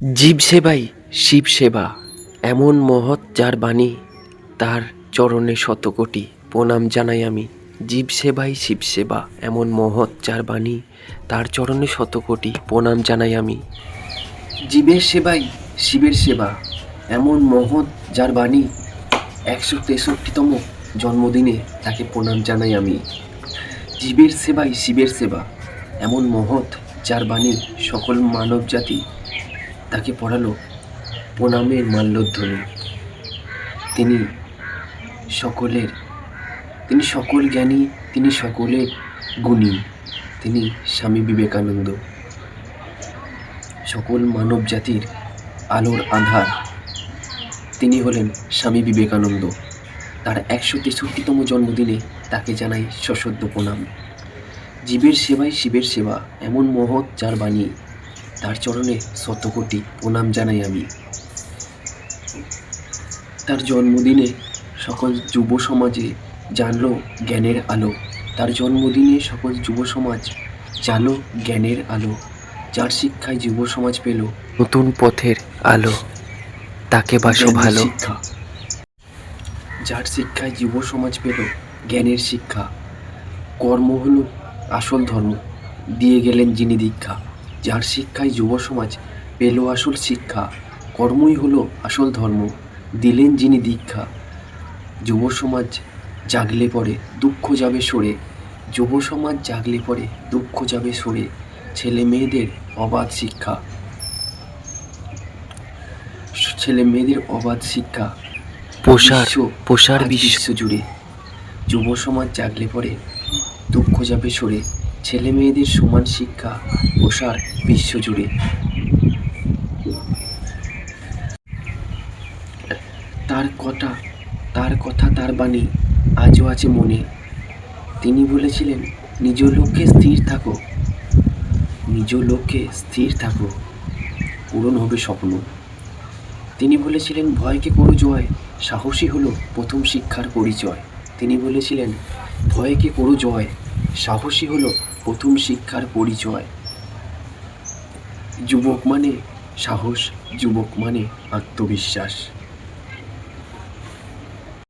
জীব সেবাই শিব সেবা, এমন মহৎ যার বাণী, তার চরণে শতকোটি প্রণাম জানাই আমি। জীব সেবাই শিব সেবা, এমন মহৎ যার বাণী, তার চরণে শতকোটি প্রণাম জানাই আমি। জীবের সেবাই শিবের সেবা, এমন মহৎ যার বাণী, 163তম জন্মদিনে তাকে প্রণাম জানাই আমি। জীবের সেবাই শিবের সেবা, এমন মহৎ যার বাণী, সকল মানব জাতি তাকে পড়ালো প্রণামের মাল্যধ্বনি। তিনি সকলের, তিনি সকল জ্ঞানী, তিনি সকলের গুণী, তিনি স্বামী বিবেকানন্দ। সকল মানব জাতির আলোর আধার তিনি হলেন স্বামী বিবেকানন্দ। তার 163তম জন্মদিনে তাকে জানাই সশ্রদ্ধ প্রণাম। জীবের সেবাই শিবের সেবা, এমন মহৎ যার বাণী, তার চরণে শতকোটি প্রণাম জানাই আমি। তার জন্মদিনে সকল যুব সমাজে জানলো জ্ঞানের আলো। তার জন্মদিনে সকল যুব সমাজ জানলো জ্ঞানের আলো। যার শিক্ষায় যুব সমাজ পেল নতুন পথের আলো, তাকে বাসো ভালো। শিক্ষা, যার শিক্ষায় যুব সমাজ পেল জ্ঞানের শিক্ষা। কর্ম হলো আসল ধর্ম, দিয়ে গেলেন যিনি দীক্ষা। যার শিক্ষায় যুব সমাজ পেল আসল শিক্ষা, কর্মই হলো আসল ধর্ম, দিলেন যিনি দীক্ষা। যুব সমাজ জাগলে পরে দুঃখ যাবে সরে, যুব সমাজ জাগলে পরে দুঃখ যাবে সরে। ছেলে মেয়েদের অবাধ শিক্ষা, ছেলে মেয়েদের অবাধ শিক্ষা প্রসার বিশ্ব জুড়ে। যুব সমাজ জাগলে পরে দুঃখ যাবে সরে, ছেলে মেয়েদের সমান শিক্ষা প্রসার বিশ্ব জুড়ে। তার কথা তার বাণী আজও আছে মনে। তিনি বলেছিলেন, নিজ লক্ষ্যে স্থির থাকো, নিজ লক্ষ্যে স্থির থাকো, পূরণ হবে স্বপ্ন। তিনি বলেছিলেন, ভয়কে করো জয়, সাহসী হলো প্রথম শিক্ষার পরিচয়। তিনি বলেছিলেন, ভয়কে করো জয়, সাহসী হলো প্রথম শিক্ষার পরিচয়। যুবক মানে সাহস, যুবক মানে আত্মবিশ্বাস।